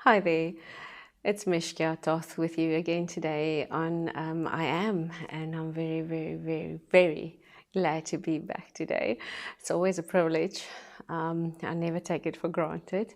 Hi there, it's Mishka Toth with you again today on I Am, and I'm very, very, very, very glad to be back today. It's always a privilege. I never take it for granted.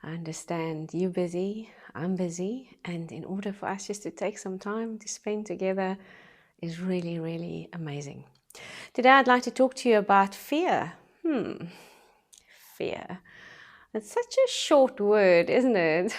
I understand you're busy, I'm busy, and in order for us just to take some time to spend together is really, really amazing. Today I'd like to talk to you about fear. Fear. It's such a short word, isn't it?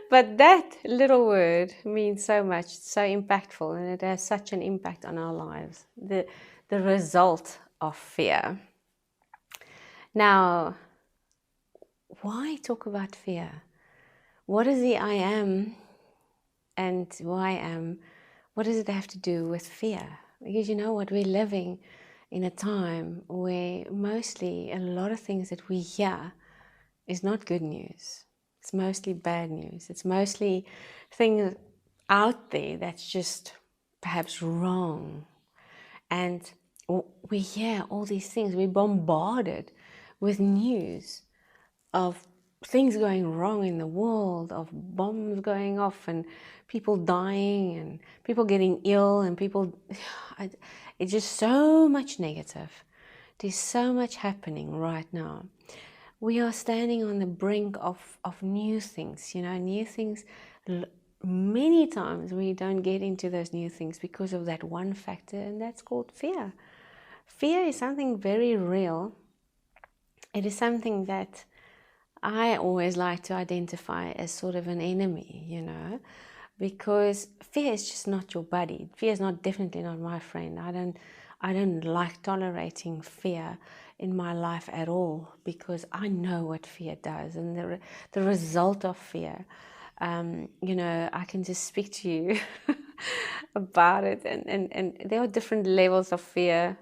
But that little word means so much, so impactful, and it has such an impact on our lives. The result of fear. Now, why talk about fear? What is the I am and who I am? What does it have to do with fear? Because you know what, we're living in a time where mostly a lot of things that we hear is not good news. It's mostly bad news. It's mostly things out there that's just perhaps wrong. And we hear all these things. We're bombarded with news of things going wrong in the world, of bombs going off and people dying and people getting ill and people... It's just so much negative. There's so much happening right now. We are standing on the brink of new things, new things. Many times we don't get into those new things because of that one factor, and that's called fear. Fear is something very real. It is something that I always like to identify as sort of an enemy, because fear is just not your buddy. Fear is definitely not my friend. I don't like tolerating fear in my life at all, because I know what fear does and the result of fear. I can just speak to you about it, and there are different levels of fear.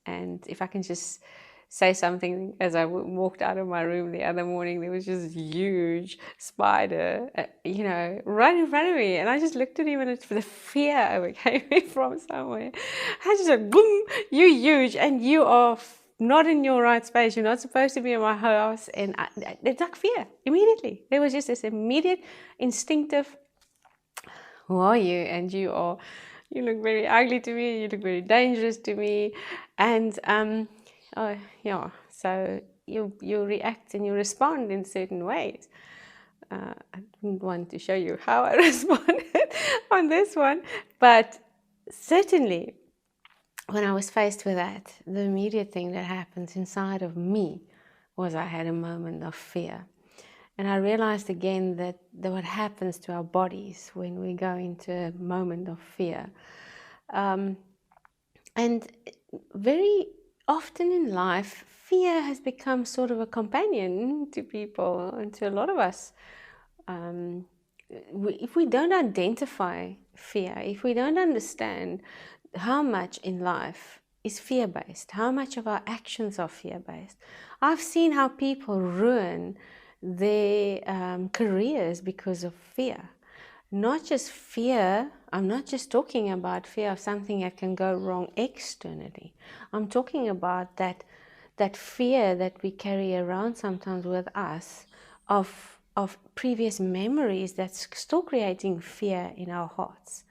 And if I can just say something, as I walked out of my room the other morning, there was just a huge spider, right in front of me. And I just looked at him, and the fear overcame me from somewhere. I just went, boom, you're huge, and you are not in your right space. You're not supposed to be in my house. And it's like fear, immediately. There was just this immediate, instinctive, who are you? And you look very ugly to me, you look very dangerous to me. And oh yeah, so you react and you respond in certain ways. I didn't want to show you how I responded on this one, but certainly when I was faced with that, the immediate thing that happened inside of me was I had a moment of fear. And I realized again that what happens to our bodies when we go into a moment of fear. And very often in life, fear has become sort of a companion to people and to a lot of us. If we don't identify fear, if we don't understand how much in life is fear-based, how much of our actions are fear-based. I've seen how people ruin their careers because of fear. Not just fear, I'm not just talking about fear of something that can go wrong externally. I'm talking about that fear that we carry around sometimes with us of previous memories that's still creating fear in our hearts.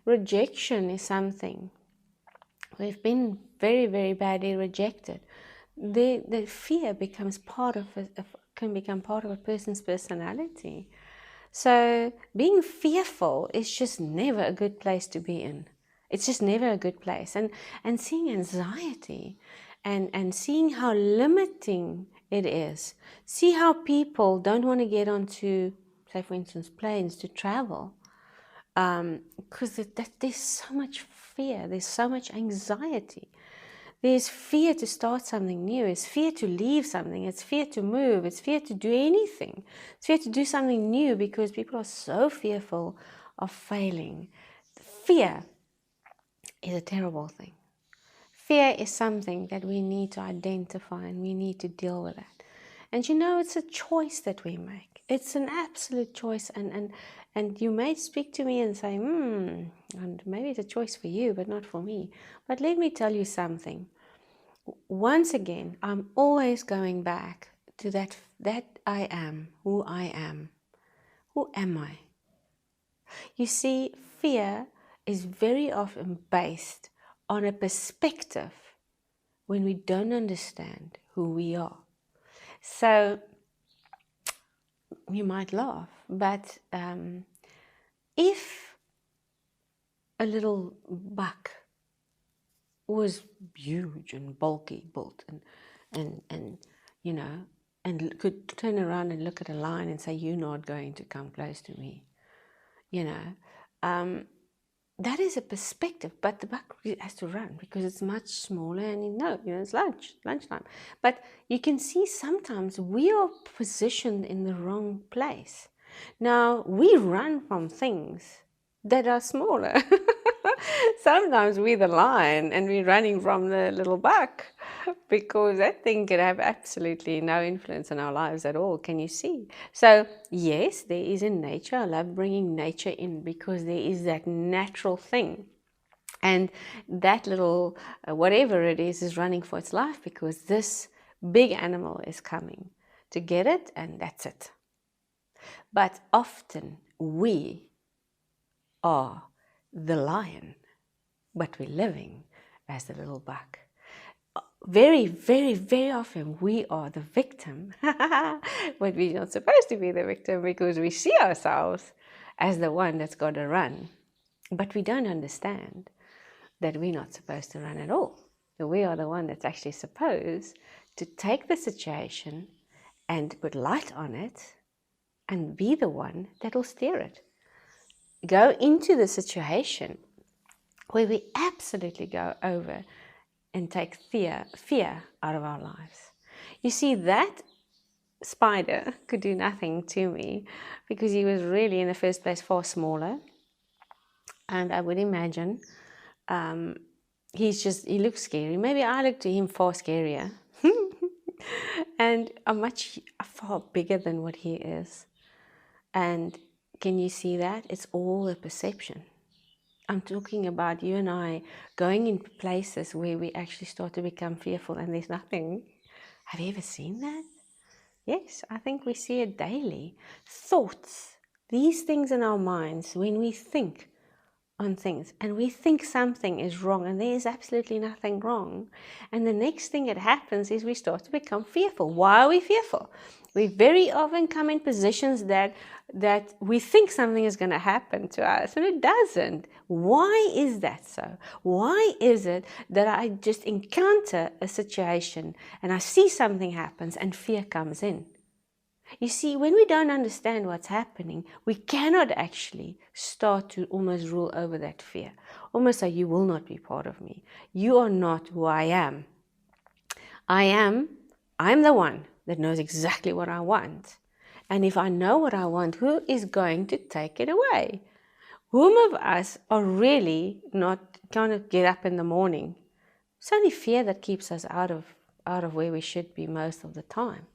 Rejection is something. We've been very, very badly rejected. The fear becomes can become part of a person's personality. So being fearful is just never a good place to be in. It's just never a good place. And seeing anxiety and seeing how limiting it is. See how people don't want to get onto, say for instance, planes to travel. Because there's so much fear, there's so much anxiety. There's fear to start something new, it's fear to leave something, it's fear to move, it's fear to do anything. It's fear to do something new because people are so fearful of failing. Fear is a terrible thing. Fear is something that we need to identify and we need to deal with that. And it's a choice that we make. It's an absolute choice. And you may speak to me and say, and maybe it's a choice for you, but not for me. But let me tell you something. Once again, I'm always going back to that I am, who I am. Who am I? You see, fear is very often based on a perspective when we don't understand who we are. So you might laugh, but if a little buck was huge and bulky built and you know, and could turn around and look at a lion and say, "You're not going to come close to me," you know, that is a perspective. But the buck has to run because it's much smaller, and it's lunchtime. But you can see sometimes we are positioned in the wrong place. Now we run from things that are smaller. Sometimes we're the lion and we're running from the little buck because that thing can have absolutely no influence on our lives at all. Can you see? So yes, there is in nature. I love bringing nature in because there is that natural thing. And that little, whatever it is running for its life because this big animal is coming to get it, and that's it. But often we are the lion, but we're living as the little buck. Very, very, very often we are the victim, but we're not supposed to be the victim because we see ourselves as the one that's got to run. But we don't understand that we're not supposed to run at all. So we are the one that's actually supposed to take the situation and put light on it and be the one that will steer it. Go into the situation where we absolutely go over and take fear out of our lives. You see, that spider could do nothing to me because he was really in the first place far smaller. And I would imagine he looks scary. Maybe I look to him far scarier. And I'm far bigger than what he is. And can you see that? It's all a perception. I'm talking about you and I going in places where we actually start to become fearful and there's nothing. Have you ever seen that? Yes, I think we see it daily. Thoughts, these things in our minds, when we think on things and we think something is wrong and there is absolutely nothing wrong. And the next thing that happens is we start to become fearful. Why are we fearful? We very often come in positions that we think something is going to happen to us and it doesn't. Why is that so? Why is it that I just encounter a situation and I see something happens and fear comes in? You see, when we don't understand what's happening, we cannot actually start to almost rule over that fear. Almost say, you will not be part of me. You are not who I am. I'm the one that knows exactly what I want. And if I know what I want, who is going to take it away? Whom of us are really not going to get up in the morning? It's only fear that keeps us out of where we should be most of the time.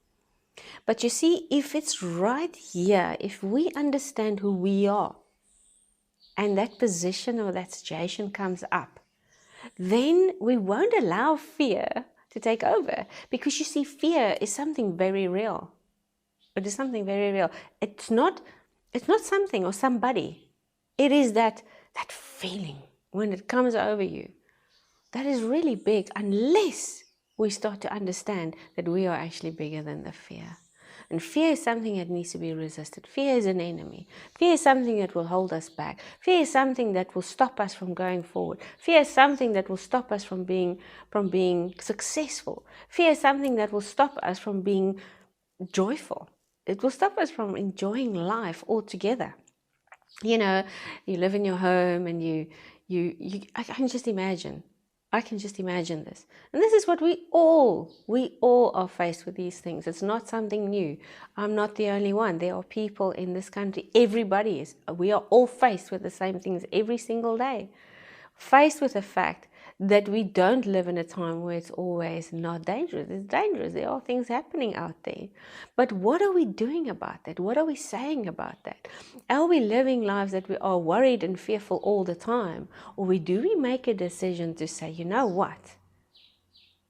But you see, if it's right here, if we understand who we are, and that position or that situation comes up, then we won't allow fear to take over. Because you see, fear is something very real. It is something very real. It's not something or somebody. It is that feeling when it comes over you. That is really big unless we start to understand that we are actually bigger than the fear. And fear is something that needs to be resisted. Fear is an enemy. Fear is something that will hold us back. Fear is something that will stop us from going forward. Fear is something that will stop us from being successful. Fear is something that will stop us from being joyful. It will stop us from enjoying life altogether. You know, you live in your home and I can just imagine this. And this is what we all are faced with these things. It's not something new. I'm not the only one. There are people in this country. Everybody is. We are all faced with the same things every single day. Faced with the fact that we don't live in a time where it's always not dangerous. It's dangerous. There are things happening out there. But what are we doing about that? What are we saying about that? Are we living lives that we are worried and fearful all the time? Or do we make a decision to say, you know what?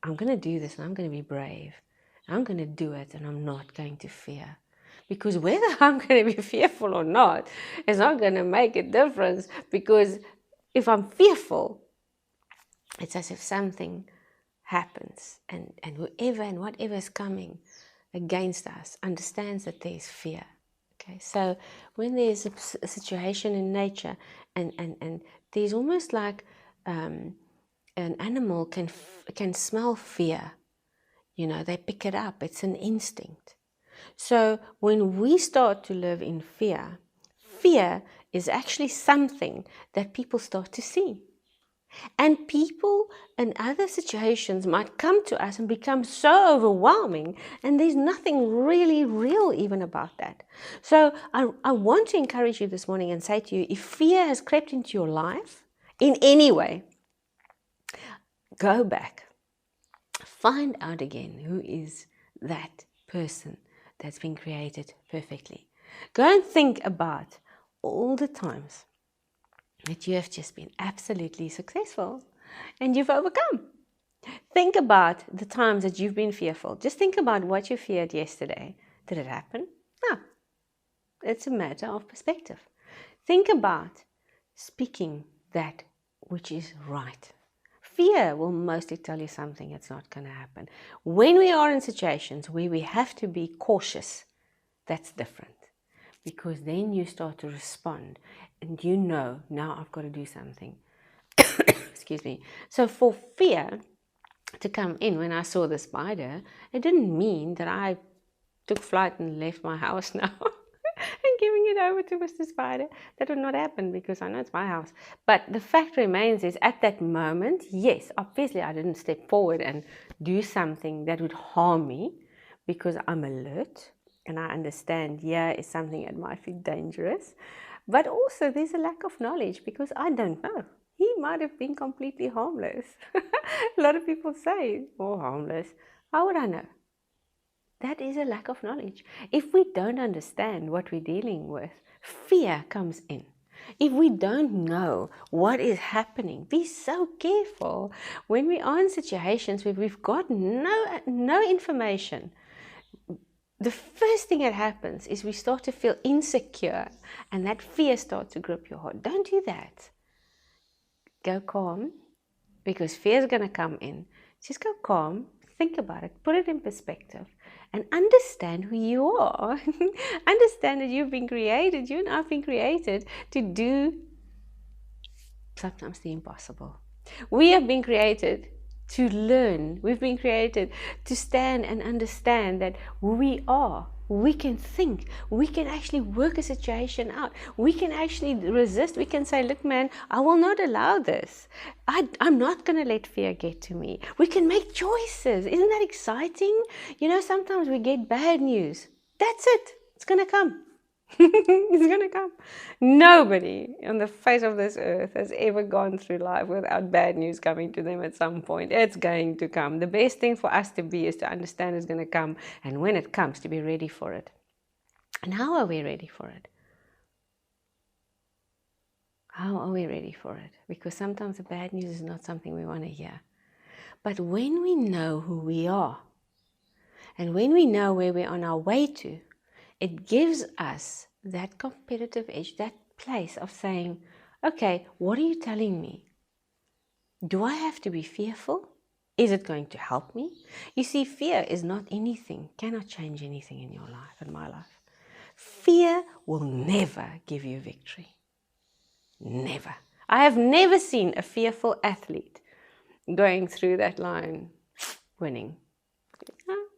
I'm going to do this and I'm going to be brave. I'm going to do it, and I'm not going to fear. Because whether I'm going to be fearful or not is not going to make a difference, because if I'm fearful, it's as if something happens, and whoever and whatever is coming against us understands that there's fear. Okay, so when there's a situation in nature, and there's almost like an animal can smell fear. They pick it up. It's an instinct. So when we start to live in fear, fear is actually something that people start to see. And people in other situations might come to us and become so overwhelming, and there's nothing really real even about that. So I want to encourage you this morning and say to you, if fear has crept into your life in any way, go back. Find out again who is that person that's been created perfectly. Go and think about all the times that you have just been absolutely successful and you've overcome. Think about the times that you've been fearful. Just think about what you feared yesterday. Did it happen? No. It's a matter of perspective. Think about speaking that which is right. Fear will mostly tell you something that's not going to happen. When we are in situations where we have to be cautious, that's different. Because then you start to respond and now I've got to do something. Excuse me. So for fear to come in when I saw the spider, it didn't mean that I took flight and left my house now and giving it over to Mr. Spider. That would not happen, because I know it's my house. But the fact remains is, at that moment, yes, obviously I didn't step forward and do something that would harm me, because I'm alert and I understand here is something that might be dangerous. But also there's a lack of knowledge, because I don't know. He might have been completely harmless. A lot of people say, oh, harmless. How would I know? That is a lack of knowledge. If we don't understand what we're dealing with, fear comes in. If we don't know what is happening, be so careful when we are in situations where we've got no information. The first thing that happens is we start to feel insecure, and that fear starts to grip your heart. Don't do that. Go calm, because fear is going to come in. Just go calm, think about it, put it in perspective, and understand who you are. Understand that you've been created, you and I have been created to do sometimes the impossible. We have been created to learn. We've been created to stand and understand that we can think, we can actually work a situation out, we can actually resist, we can say, look man, I will not allow this. I'm not going to let fear get to me. We can make choices. Isn't that exciting? Sometimes we get bad news. That's it. It's going to come. It's going to come. Nobody on the face of this earth has ever gone through life without bad news coming to them at some point. It's going to come. The best thing for us to be is to understand it's going to come, and when it comes, to be ready for it. And how are we ready for it? How are we ready for it? Because sometimes the bad news is not something we want to hear. But when we know who we are, and when we know where we're on our way to, it gives us that competitive edge, that place of saying, okay, what are you telling me? Do I have to be fearful? Is it going to help me? You see, fear is not anything, cannot change anything in your life, in my life. Fear will never give you victory. Never. I have never seen a fearful athlete going through that line winning.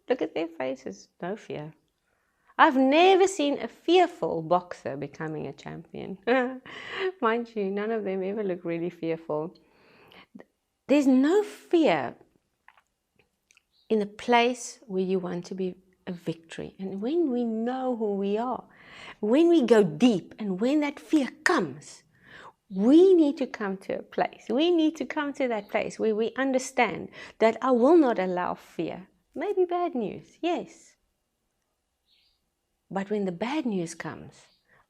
Look at their faces, no fear. I've never seen a fearful boxer becoming a champion. Mind you, none of them ever look really fearful. There's no fear in the place where you want to be a victory. And when we know who we are, when we go deep, and when that fear comes, we need to come to a place. We need to come to that place where we understand that I will not allow fear. Maybe bad news, yes. But when the bad news comes,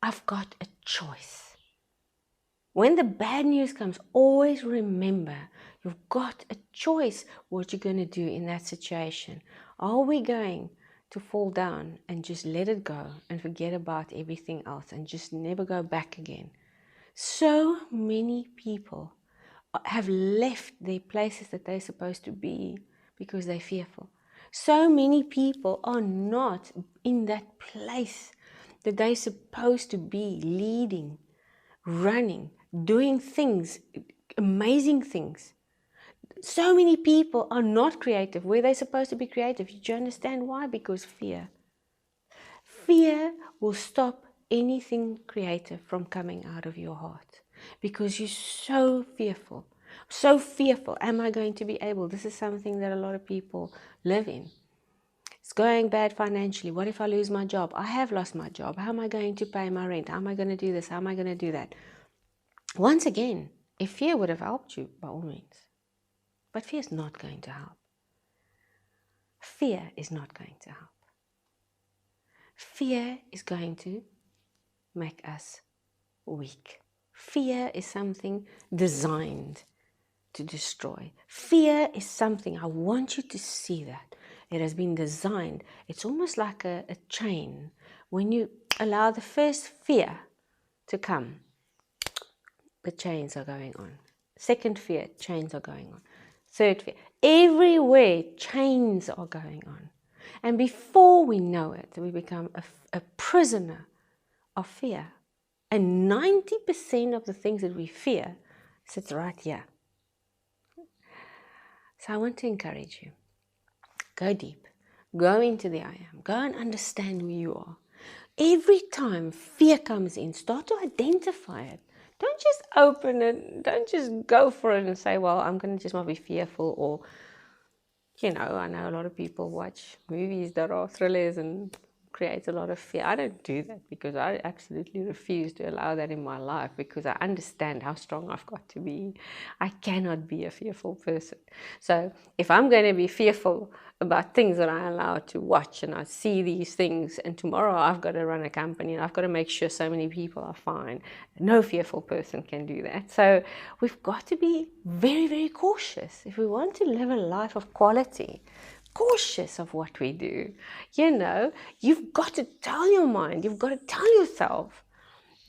I've got a choice. When the bad news comes, always remember, you've got a choice what you're going to do in that situation. Are we going to fall down and just let it go and forget about everything else and just never go back again? So many people have left their places that they're supposed to be because they're fearful. So many people are not in that place that they're supposed to be, leading, running, doing things, amazing things. So many people are not creative where they're supposed to be creative. Do you understand why? Because fear. Fear will stop anything creative from coming out of your heart because you're so fearful. So fearful. Am I going to be able? This is something that a lot of people live in. It's going bad financially. What if I lose my job? I have lost my job. How am I going to pay my rent? How am I going to do this? How am I going to do that? Once again, if fear would have helped you, by all means. But fear is not going to help. Fear is not going to help. Fear is going to make us weak. Fear is something designed to destroy. Fear is something, I want you to see that. It has been designed. It's almost like a chain. When you allow the first fear to come, the chains are going on. Second fear, chains are going on. Third fear, everywhere chains are going on. And before we know it, we become a prisoner of fear. And 90% of the things that we fear sits right here. So I want to encourage you. Go deep. Go into the I am. Go and understand who you are. Every time fear comes in, start to identify it. Don't just open it. Don't just go for it and say, well, I'm going to just not be fearful. Or, you know, I know a lot of people watch movies that are thrillers and create a lot of fear. I don't do that because I absolutely refuse to allow that in my life because I understand how strong I've got to be. I cannot be a fearful person. So if I'm going to be fearful about things that I allow to watch and I see these things and tomorrow I've got to run a company and I've got to make sure so many people are fine, no fearful person can do that. So we've got to be very, very cautious if we want to live a life of quality. Cautious of what we do. You know, you've got to tell your mind, you've got to tell yourself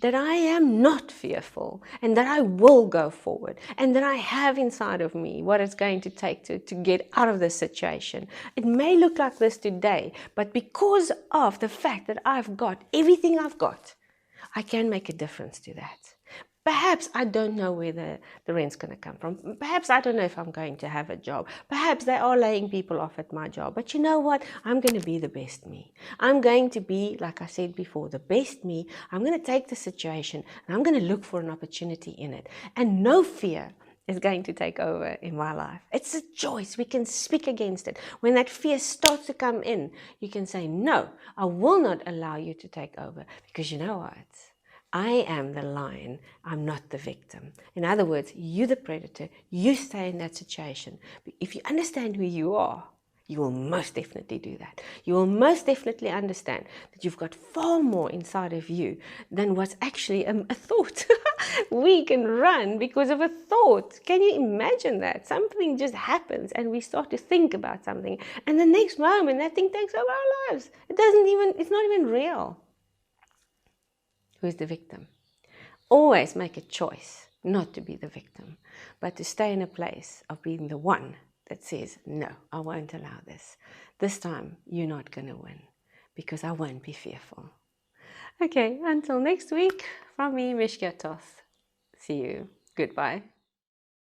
that I am not fearful and that I will go forward and that I have inside of me what it's going to take to get out of this situation. It may look like this today, but because of the fact that I've got everything I've got, I can make a difference to that. Perhaps I don't know where the rent's going to come from. Perhaps I don't know if I'm going to have a job. Perhaps they are laying people off at my job. But you know what? I'm going to be the best me. I'm going to be, like I said before, the best me. I'm going to take the situation and I'm going to look for an opportunity in it. And no fear is going to take over in my life. It's a choice. We can speak against it. When that fear starts to come in, you can say, no, I will not allow you to take over. Because you know what? I am the lion, I'm not the victim. In other words, you're the predator, you stay in that situation. If you understand who you are, you will most definitely do that. You will most definitely understand that you've got far more inside of you than what's actually a thought. We can run because of a thought. Can you imagine that? Something just happens and we start to think about something and the next moment that thing takes over our lives. It's not even real. Who's the victim? Always make a choice not to be the victim, but to stay in a place of being the one that says, no, I won't allow this. This time, you're not going to win because I won't be fearful. Okay, until next week, from me, Mishka Toth. See you. Goodbye.